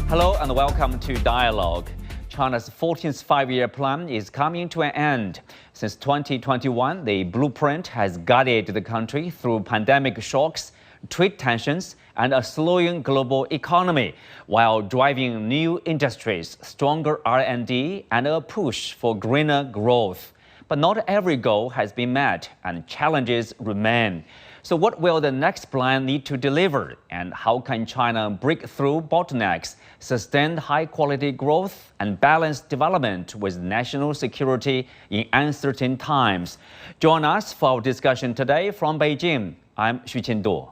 Hello and welcome to Dialogue. China's 14th five-year plan is coming to an end. Since 2021, the blueprint has guided the country through pandemic shocks, trade tensions, and a slowing global economy, while driving new industries, stronger R&D, and a push for greener growth. But not every goal has been met, and challenges remain. So what will the next plan need to deliver? And how can China break through bottlenecks, sustain high-quality growth, and balance development with national security in uncertain times? Join us for our discussion today from Beijing. I'm Xu Qinduo.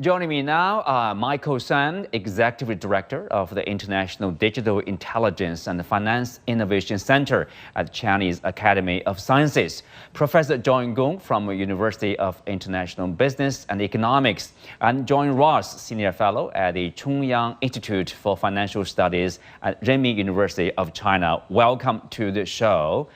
Joining me now, Michael Sun, Executive Director of the International Digital Intelligence and Finance Innovation Center at Chinese Academy of Sciences, Professor Gong from University of International Business and Economics, and John Ross, Senior Fellow at the Chongyang Institute for Financial Studies at Renmin University of China. Welcome to the show.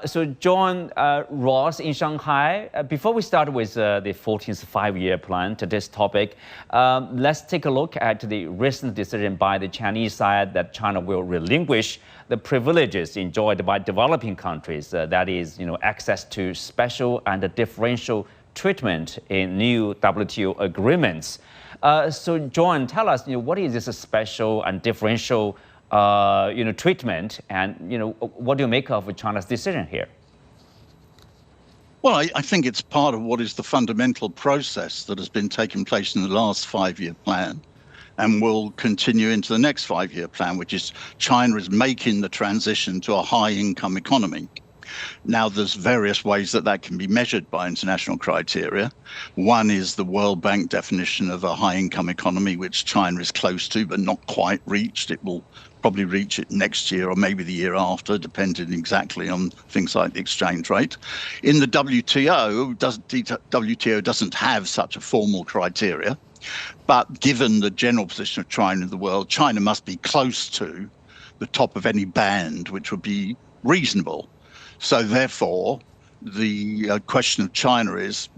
So John Ross in Shanghai, before we start with the 14th five-year plan to this topic, let's take a look at the recent decision by the Chinese side that China will relinquish the privileges enjoyed by developing countries, that is, access to special and differential treatment in new WTO agreements. So John, tell us, what is this special and differential treatment, and what do you make of China's decision here? Well, I think it's part of what is the fundamental process that has been taking place in the last five-year plan and will continue into the next five-year plan, which is China is making the transition to a high-income economy. Now, there's various ways that can be measured by international criteria. One is the World Bank definition of a high-income economy, which China is close to but not quite reached. It will probably reach it next year or maybe the year after, depending exactly on things like the exchange rate. In the WTO, WTO doesn't have such a formal criteria, but given the general position of China in the world, China must be close to the top of any band, which would be reasonable. So therefore, the question of China is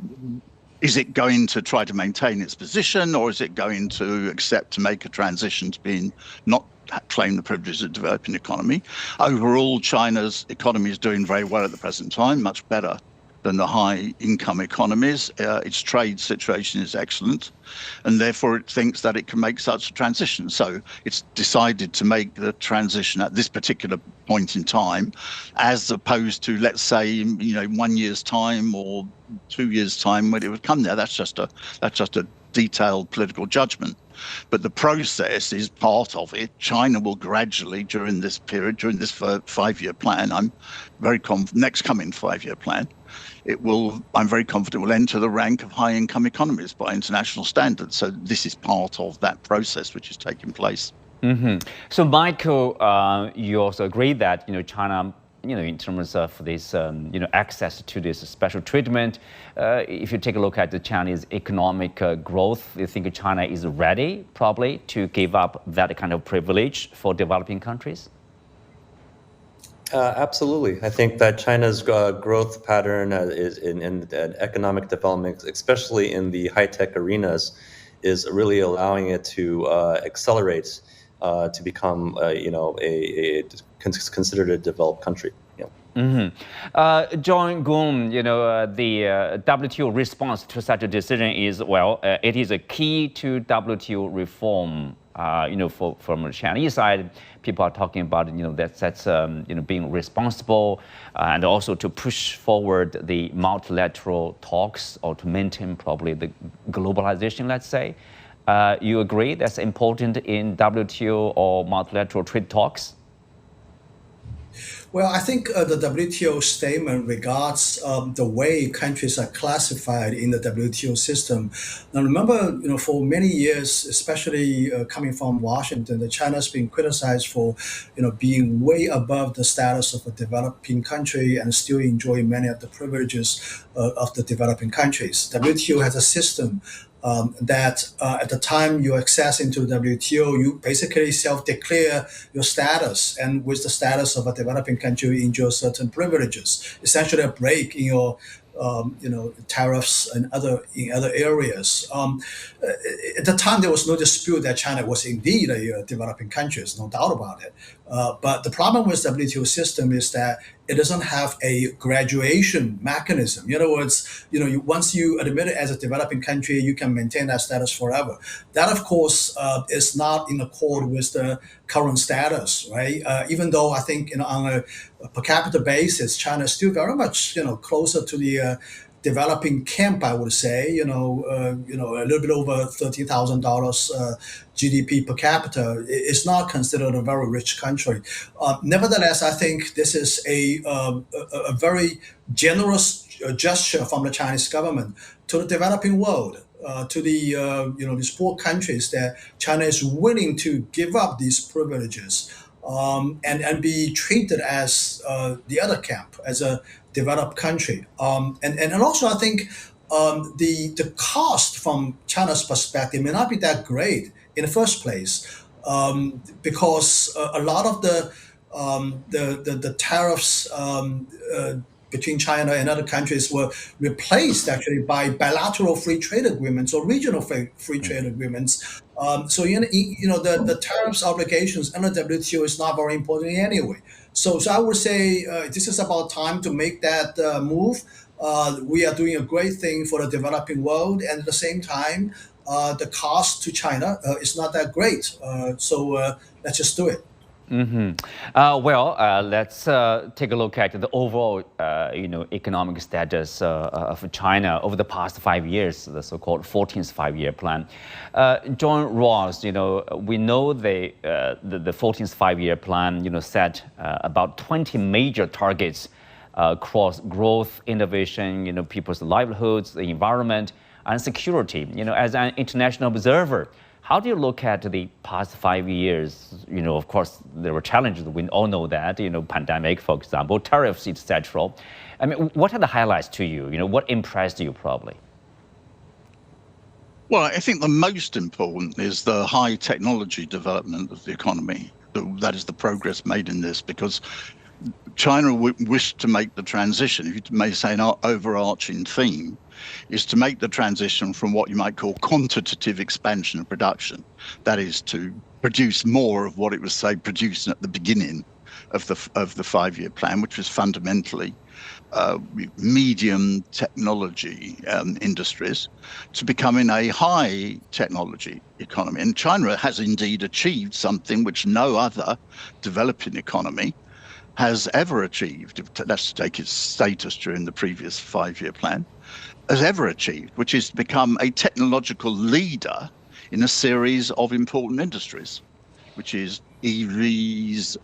it going to try to maintain its position, or is it going to accept to make a transition to being not claim the privileges of developing economy? Overall, China's economy is doing very well at the present time, much better than the high-income economies. Its trade situation is excellent, and therefore it thinks that it can make such a transition. So it's decided to make the transition at this particular point in time, as opposed to, let's say, 1 year's time or 2 years' time when it would come there. That's just a detailed political judgment. But the process is part of it. China will gradually, during this period, during this five-year plan, I'm very confident, next coming five-year plan, I'm very confident will enter the rank of high-income economies by international standards. So this is part of that process which is taking place. Mm-hmm. So Michael, you also agree that China, in terms of this, access to this special treatment, if you take a look at the Chinese economic growth, you think China is ready, probably, to give up that kind of privilege for developing countries? Absolutely. I think that China's growth pattern is in economic development, especially in the high-tech arenas, is really allowing it to accelerate to become, considered a developed country. Yeah. Mm-hmm. John Gong, the WTO response to such a decision is, it is a key to WTO reform. From the Chinese side, people are talking about, that's being responsible and also to push forward the multilateral talks or to maintain probably the globalization, let's say. You agree that's important in WTO or multilateral trade talks? Well, I think the WTO statement regards the way countries are classified in the WTO system. Now, remember, for many years, especially coming from Washington, that China's been criticized for, being way above the status of a developing country and still enjoying many of the privileges of the developing countries. WTO has a system that at the time you access into the WTO, you basically self-declare your status, and with the status of a developing country, you enjoy certain privileges, essentially a break in your tariffs and in other areas. At the time, there was no dispute that China was indeed a developing country. There's no doubt about it. But the problem with the WTO system is that it doesn't have a graduation mechanism. In other words, once you admit it as a developing country, you can maintain that status forever. That, of course, is not in accord with the current status, right? Even though I think on a per capita basis, China is still very much closer to the developing camp, I would say. A little bit over $30,000 GDP per capita. It's not considered a very rich country. Nevertheless, I think this is a very generous gesture from the Chinese government to the developing world, to these poor countries, that China is willing to give up these privileges and be treated as the other camp, as a developed country. And also, I think the cost from China's perspective may not be that great in the first place, because a lot of the tariffs between China and other countries were replaced actually by bilateral free trade agreements or regional free trade agreements. So the tariffs obligations under WTO is not very important anyway. So I would say this is about time to make that move. We are doing a great thing for the developing world, and at the same time, the cost to China is not that great. So let's just do it. Let's take a look at the overall, economic status of China over the past 5 years, the so-called 14th five-year plan. John Ross, we know the 14th five-year plan, set about 20 major targets across growth, innovation, people's livelihoods, the environment, and security. As an international observer, how do you look at the past 5 years? Of course, there were challenges. We all know that, pandemic, for example, tariffs, etc. I mean, what are the highlights to you? What impressed you probably? Well, I think the most important is the high technology development of the economy. That is the progress made in this, because China wished to make the transition, if you may say an overarching theme, is to make the transition from what you might call quantitative expansion of production. That is to produce more of what it was, say, producing at the beginning of the 5-year plan, which was fundamentally medium technology industries, to becoming a high technology economy. And China has indeed achieved something which no other developing economy has ever achieved. Let's take its status during the previous 5-year plan, has ever achieved, which is to become a technological leader in a series of important industries, which is EVs,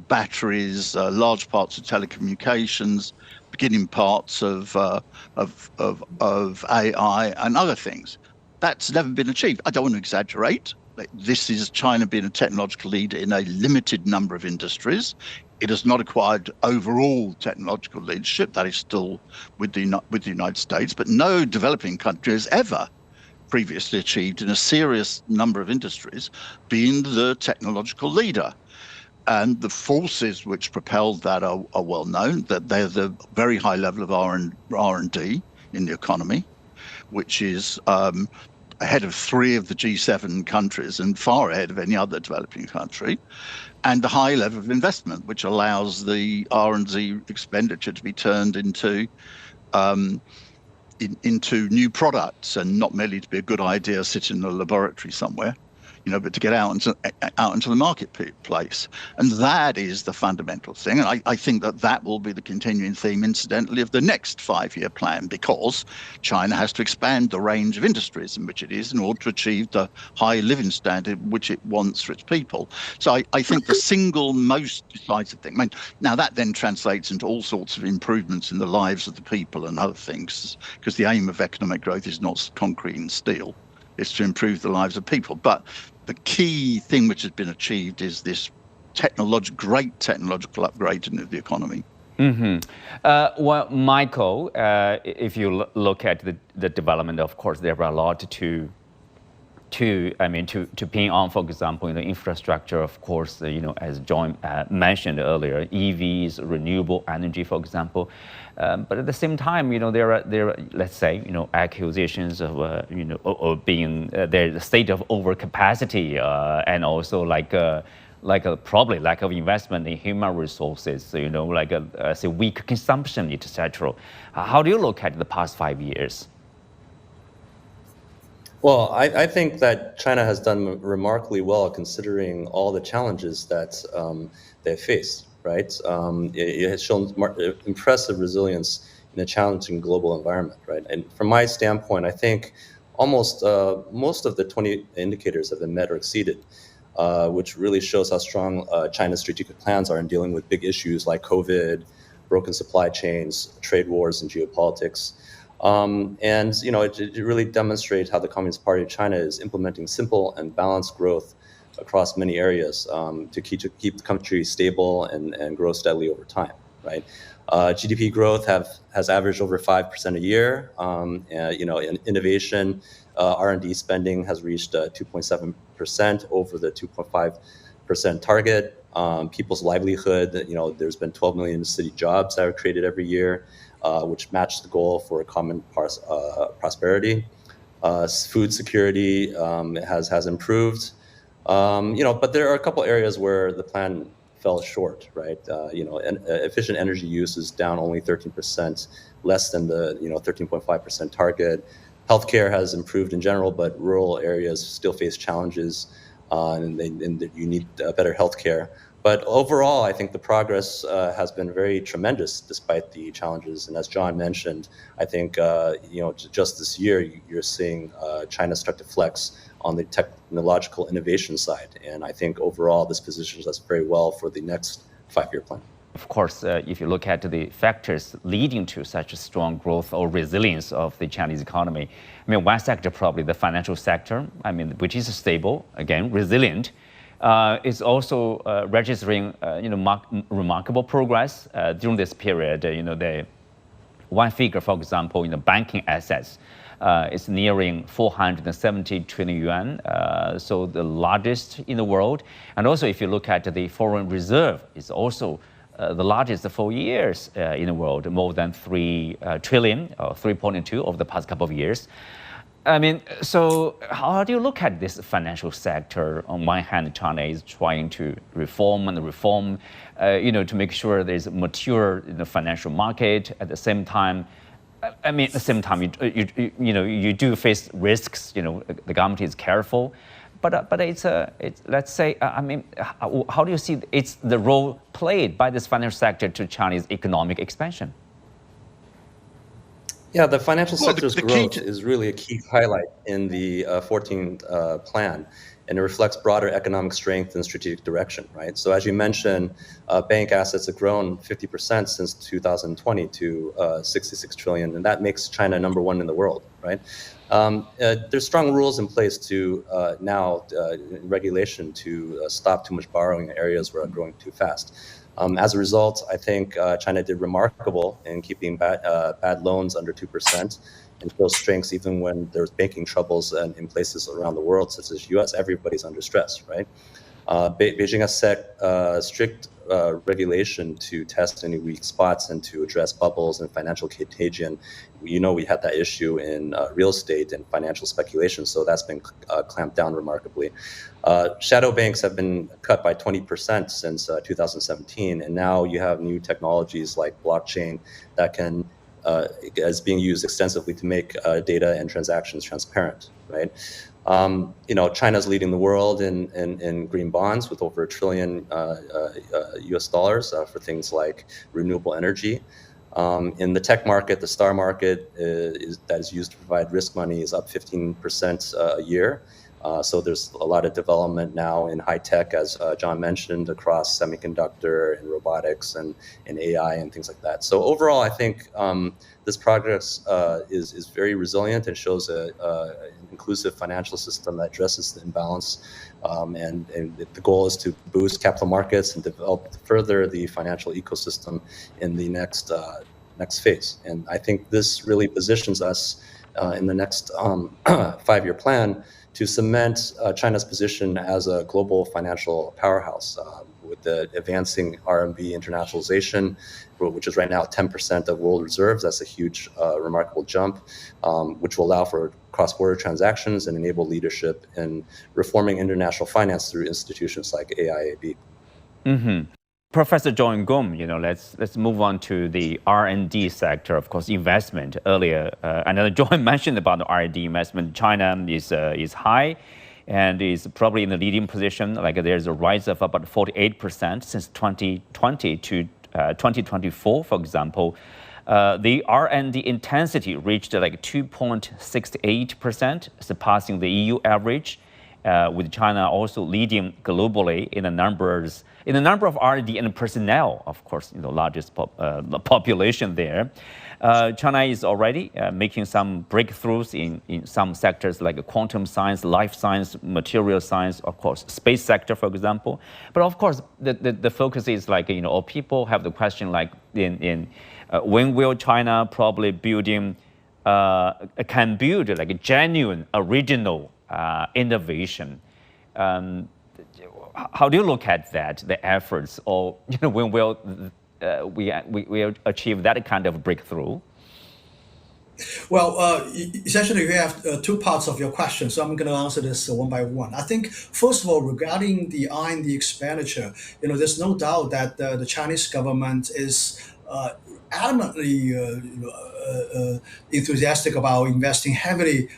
batteries, large parts of telecommunications, beginning parts of AI and other things. That's never been achieved. I don't want to exaggerate. This is China being a technological leader in a limited number of industries. It has not acquired overall technological leadership. That is still with the United States. But no developing country has ever previously achieved in a serious number of industries being the technological leader. And the forces which propelled that are well known, that they're the very high level of R&D in the economy, which is ahead of 3 of the G7 countries and far ahead of any other developing country, and the high level of investment, which allows the R&D expenditure to be turned into new products, and not merely to be a good idea sitting in a laboratory somewhere, but to get out into the marketplace. And that is the fundamental thing. And I think that will be the continuing theme, incidentally, of the next 5-year plan, because China has to expand the range of industries in which it is in order to achieve the high living standard which it wants for its people. So I think the single most decisive thing, now that then translates into all sorts of improvements in the lives of the people and other things, because the aim of economic growth is not concrete and steel. It's to improve the lives of people. But the key thing which has been achieved is this great technological upgrading of the economy. Well, Michael, if you look at the development, of course, there are a lot to to pin on, for example, infrastructure, of course, as John mentioned earlier, EVs, renewable energy, for example. But at the same time, there are let's say, accusations of, of being there's a state of overcapacity and also like a probably lack of investment in human resources, like say weak consumption, etc. How do you look at the past 5 years? Well, I think that China has done remarkably well considering all the challenges that they face, right? It has shown impressive resilience in a challenging global environment, right? And from my standpoint, I think almost most of the 20 indicators have been met or exceeded, which really shows how strong China's strategic plans are in dealing with big issues like COVID, broken supply chains, trade wars, and geopolitics. And it really demonstrates how the Communist Party of China is implementing simple and balanced growth across many areas to keep the country stable and grow steadily over time, right? GDP growth has averaged over 5% a year. In innovation, R&D spending has reached 2.7% over the 2.5% target. People's livelihood, there's been 12 million city jobs that are created every year, which match the goal for a common prosperity. Food security has improved, but there are a couple areas where the plan fell short, right? Efficient energy use is down only 13%, less than the 13.5% target. Healthcare has improved in general, but rural areas still face challenges, and you need better healthcare. But overall, I think the progress has been very tremendous despite the challenges. And as John mentioned, I think just this year you're seeing China start to flex on the technological innovation side. And I think overall this positions us very well for the next 5-year plan. Of course, if you look at the factors leading to such a strong growth or resilience of the Chinese economy, one sector, probably the financial sector, which is stable, again, resilient, is also registering, remarkable progress during this period. The one figure, for example, banking assets is nearing 470 trillion yuan, so the largest in the world. And also, if you look at the foreign reserve, it's also the largest for years in the world, more than 3 trillion, or 3.2 over the past couple of years. So how do you look at this financial sector? On one hand, China is trying to reform, to make sure there's a mature financial market. At the same time, you do face risks. The government is careful, but it's let's say, how do you see it's the role played by this financial sector to Chinese economic expansion? Yeah, the financial sector's growth is really a key highlight in the 14th plan, and it reflects broader economic strength and strategic direction, right? So as you mentioned, bank assets have grown 50% since 2020 to 66 trillion, and that makes China number one in the world, right? There's strong rules in place to regulation to stop too much borrowing in areas where are growing too fast. As a result, I think China did remarkable in keeping bad loans under 2% and shows strengths even when there's banking troubles in places around the world, such as U.S. Everybody's under stress, right? Beijing has set strict regulation to test any weak spots and to address bubbles and financial contagion. We had that issue in real estate and financial speculation, so that's been clamped down remarkably. Shadow banks have been cut by 20% since 2017, and now you have new technologies like blockchain that is being used extensively to make data and transactions transparent, right? China's leading the world in green bonds with over $1 trillion US dollars for things like renewable energy. In the tech market, the STAR market that is used to provide risk money is up 15% a year. So there's a lot of development now in high tech, as John mentioned, across semiconductor and robotics and AI and things like that. So overall, I think this progress is very resilient and shows an inclusive financial system that addresses the imbalance. And the goal is to boost capital markets and develop further the financial ecosystem in the next phase. And I think this really positions us in the next 5-year plan to cement China's position as a global financial powerhouse with the advancing RMB internationalization, which is right now 10% of world reserves. That's a huge, remarkable jump, which will allow for cross-border transactions and enable leadership in reforming international finance through institutions like AIAB. Professor Gong, let's move on to the R&D sector. Of course, investment. Earlier, another John mentioned about the R&D investment. China is high, and is probably in the leading position. Like there's a rise of about 48% since 2020 to 2024, for example. The R&D intensity reached like 2.68%, surpassing the EU average. With China also leading globally in the number of R&D and personnel, of course, the largest population there. China is already making some breakthroughs in some sectors like quantum science, life science, material science, of course, space sector, for example. But of course, the focus is like, all people have the question like when will China probably can build like a genuine, original innovation? How do you look at that, the efforts, or when will we achieve that kind of breakthrough? Well, essentially, we have two parts of your question, so I'm going to answer this one by one. I think, first of all, regarding the R&D expenditure, there's no doubt that the Chinese government is adamantly enthusiastic about investing heavily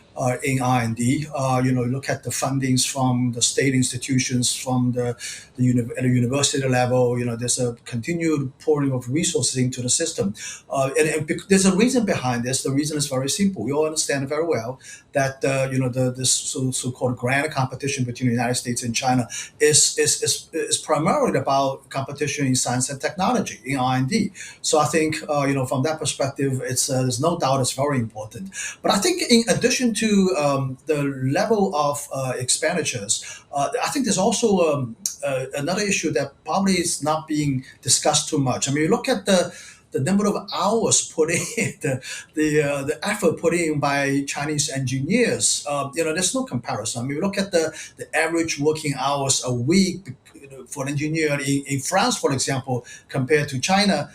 in R&D. Look at the fundings from the state institutions, from at the university level. There's a continued pouring of resources into the system, and there's a reason behind this. The reason is very simple. We all understand very well that this so-called grand competition between the United States and China is primarily about competition in science and technology, in R&D. So I think from that perspective, there's no doubt it's very important. But I think in addition to the level of expenditures, I think there's also another issue that probably is not being discussed too much. I mean, you look at the number of hours put in, the effort put in by Chinese engineers. There's no comparison. I mean, you look at the average working hours a week for an engineer in France, for example, compared to China.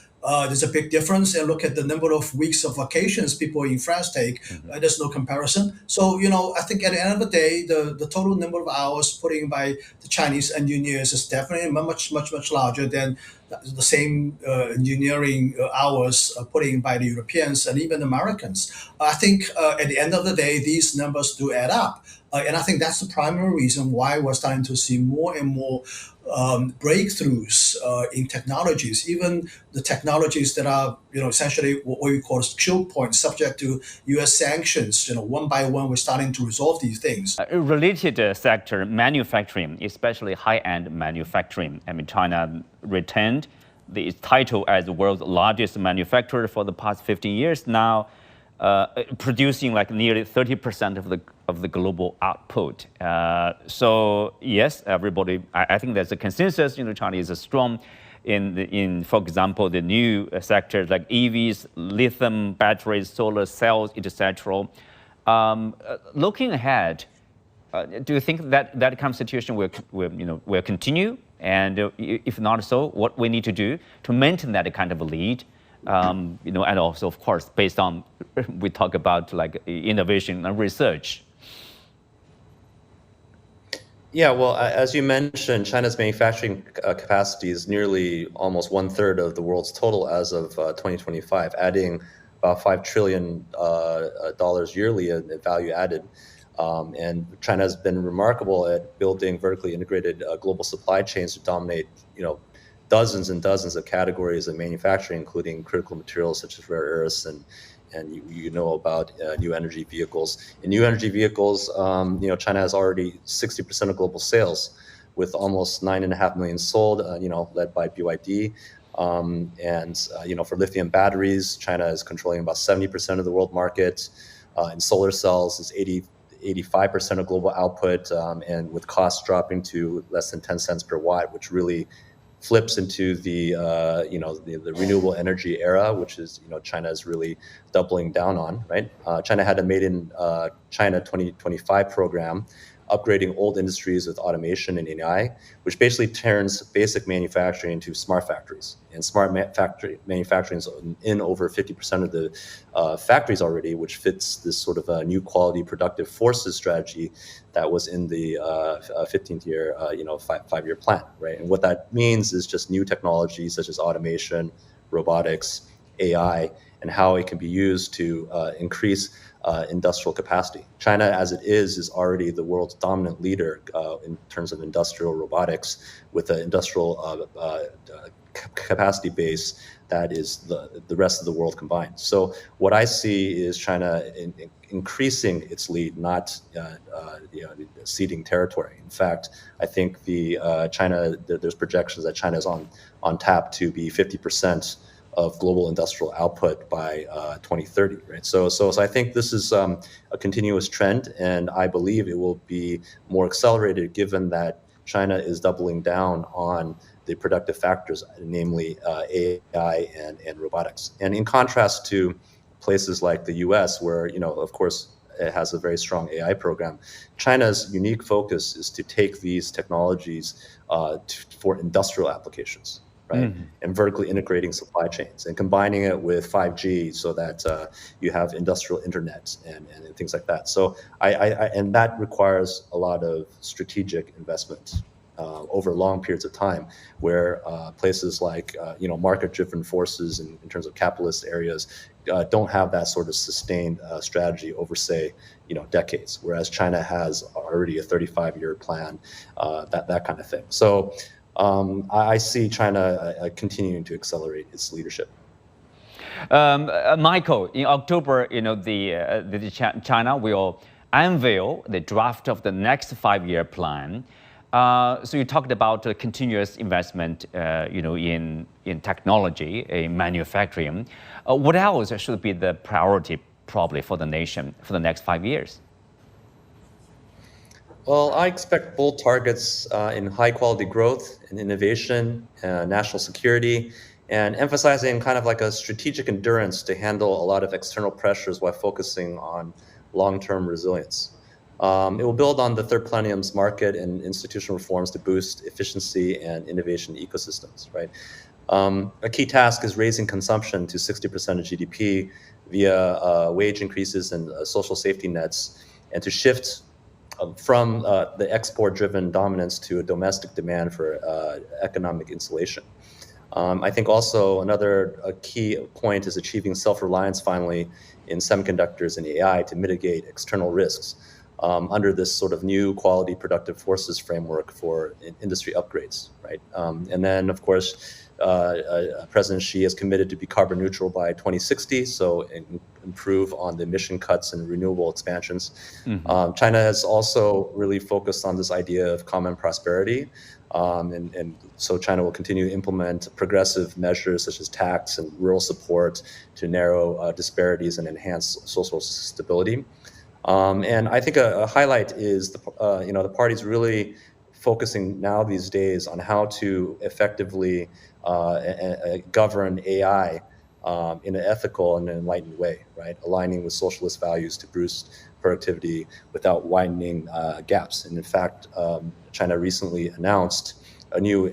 There's a big difference, and look at the number of weeks of vacations people in France take. There's no comparison. So, I think at the end of the day, the total number of hours put in by the Chinese engineers is definitely much larger than the same engineering hours put in by the Europeans and even Americans. I think at the end of the day, these numbers do add up. And I think that's the primary reason why we're starting to see more and more breakthroughs in technologies, even the technologies that are, essentially what we call choke points, subject to U.S. sanctions. One by one, we're starting to resolve these things. Related sector, manufacturing, especially high-end manufacturing. I mean, China retained its title as the world's largest manufacturer for the past 15 years now. Producing like nearly 30% of the global output. So yes, everybody. I think there's a consensus. China is strong in for example, the new sectors like EVs, lithium batteries, solar cells, etc. Looking ahead, do you think that kind of situation will continue? And if not so, what we need to do to maintain that kind of lead? And also, of course, based on, we talk about like innovation and research. Yeah, well, as you mentioned, China's manufacturing capacity is nearly almost 1/3 of the world's total as of 2025, adding about $5 trillion yearly in value added. And China has been remarkable at building vertically integrated global supply chains to dominate, dozens and dozens of categories of manufacturing, including critical materials such as rare earths and about new energy vehicles. In new energy vehicles, China has already 60% of global sales, with almost 9.5 million sold, led by BYD. For lithium batteries, China is controlling about 70% of the world market. In solar cells, it's 85% of global output, and with costs dropping to less than 10 cents per watt, which really flips into the renewable energy era, which is China is really doubling down on, right? China had a Made in China 2025 program, upgrading old industries with automation and AI, which basically turns basic manufacturing into smart factories. And smart factory manufacturing is in over 50% of the factories already, which fits this sort of new quality productive forces strategy that was in the 15th year, five-year plan, right? And what that means is just new technologies such as automation, robotics, AI, and how it can be used to increase industrial capacity. China, as it is already the world's dominant leader in terms of industrial robotics, with an industrial capacity base that is the rest of the world combined. So what I see is China increasing its lead, not ceding territory. In fact, I think there's projections that China is on tap to be 50% of global industrial output by 2030, right? So I think this is a continuous trend, and I believe it will be more accelerated given that China is doubling down on the productive factors, namely AI and robotics. And in contrast to places like the US, where, of course, it has a very strong AI program, China's unique focus is to take these technologies for industrial applications, right? And vertically integrating supply chains and combining it with 5G so that you have industrial internet and things like that. So and that requires a lot of strategic investment over long periods of time, where places like market-driven forces in terms of capitalist areas don't have that sort of sustained strategy over, say, decades, whereas China has already a 35-year plan, that kind of thing. So I see China continuing to accelerate its leadership. Michael, in October, China will unveil the draft of the next 5-year plan. So you talked about continuous investment, in technology, in manufacturing. What else should be the priority, probably, for the nation for the next 5 years? Well, I expect bold targets in high quality growth and innovation, national security, and emphasizing kind of like a strategic endurance to handle a lot of external pressures while focusing on long-term resilience. It will build on the third plenum,'s market and institutional reforms to boost efficiency and innovation ecosystems, right? A key task is raising consumption to 60% of GDP via wage increases and social safety nets, and to shift from the export-driven dominance to a domestic demand for economic insulation. I think also another key point is achieving self-reliance finally in semiconductors and AI to mitigate external risks under this sort of new quality productive forces framework for industry upgrades, right? And then, of course, President Xi is committed to be carbon neutral by 2060, so improve on the emission cuts and renewable expansions. China has also really focused on this idea of common prosperity, and so China will continue to implement progressive measures such as tax and rural support to narrow disparities and enhance social stability. And I think a highlight is the party's really focusing now these days on how to effectively govern AI in an ethical and enlightened way, right? Aligning with socialist values to boost productivity without widening gaps. And in fact, China recently announced a new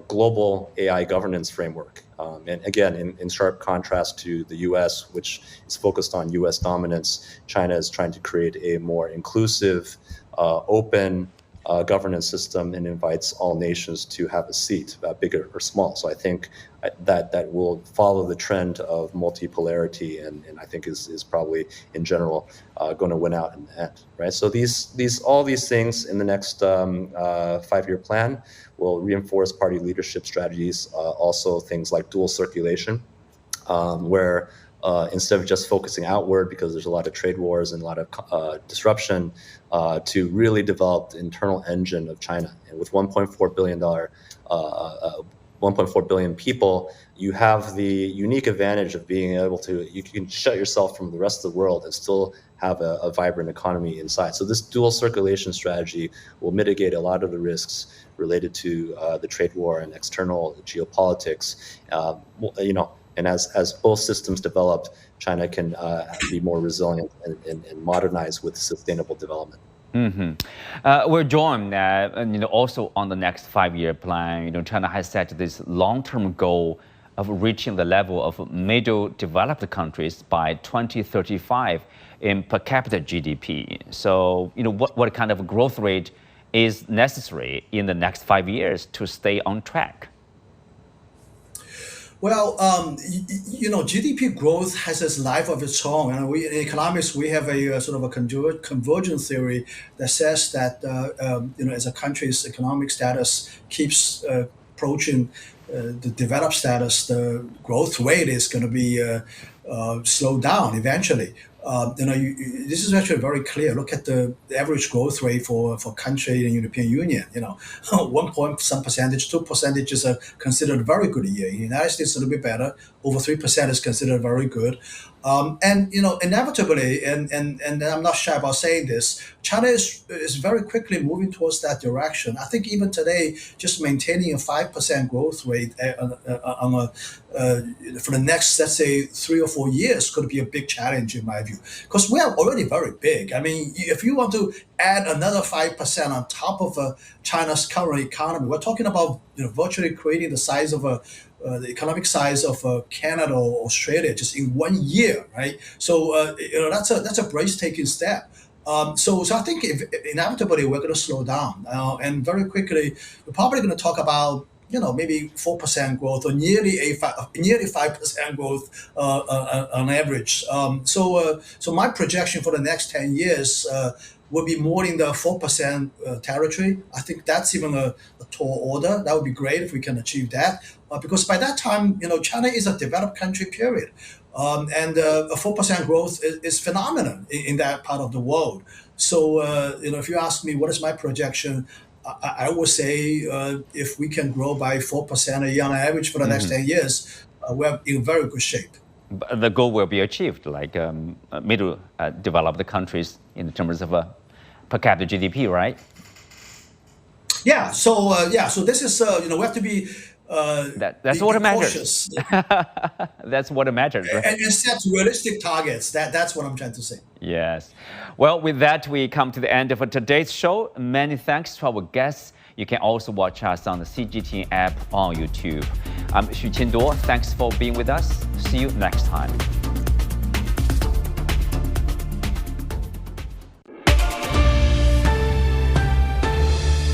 global AI governance framework. And again, in sharp contrast to the US, which is focused on US dominance, China is trying to create a more inclusive, open governance system and invites all nations to have a seat, bigger or small. So I think that will follow the trend of multipolarity, and I think is probably in general going to win out in the end, right? So all these things in the next 5-year plan will reinforce party leadership strategies. Also things like dual circulation, where instead of just focusing outward because there's a lot of trade wars and a lot of disruption, to really develop the internal engine of China. And with $1.4 billion people, you have the unique advantage of being able to, you can shut yourself from the rest of the world and still have a vibrant economy inside. So this dual circulation strategy will mitigate a lot of the risks related to the trade war and external geopolitics. And as both systems develop, China can be more resilient and modernize with sustainable development. We're joined, also on the next 5-year plan. China has set this long-term goal of reaching the level of middle developed countries by 2035 in per capita GDP. So, what kind of growth rate is necessary in the next 5 years to stay on track? Well, GDP growth has its life of its own, and in economics we have a sort of a convergence theory that says that as a country's economic status keeps approaching the developed status, the growth rate is going to be slowed down eventually. This is actually very clear. Look at the average growth rate for country in the European Union. 1 point some percentage, 2% is considered a very good year. In the United States, a little bit better. Over 3% is considered very good. Inevitably, and I'm not shy about saying this, China is very quickly moving towards that direction. I think even today, just maintaining a 5% growth rate for the next, let's say, 3 or 4 years could be a big challenge in my view, because we are already very big. I mean, if you want to add another 5% on top of China's current economy, we're talking about virtually creating the size of the economic size of Canada or Australia just in 1 year, right? So that's a breathtaking step. So I think inevitably we're going to slow down, and very quickly we're probably going to talk about maybe 4% growth or nearly 5% growth on average. So my projection for the next 10 years will be more in the 4% territory. I think that's even a tall order. That would be great if we can achieve that, because by that time, China is a developed country, period. And a 4% growth is phenomenal in that part of the world. So, if you ask me what is my projection, I would say if we can grow by 4% a year on average for the next 10 years, we're in very good shape. But the goal will be achieved, like middle developed countries in terms of per capita GDP, right? Yeah. So this is we have to be. That's what matters. That's what matters, right? And set realistic targets. That's what I'm trying to say. Yes. Well, with that, we come to the end of today's show. Many thanks to our guests. You can also watch us on the CGTN app on YouTube. I'm Xu Qinduo. Thanks for being with us. See you next time.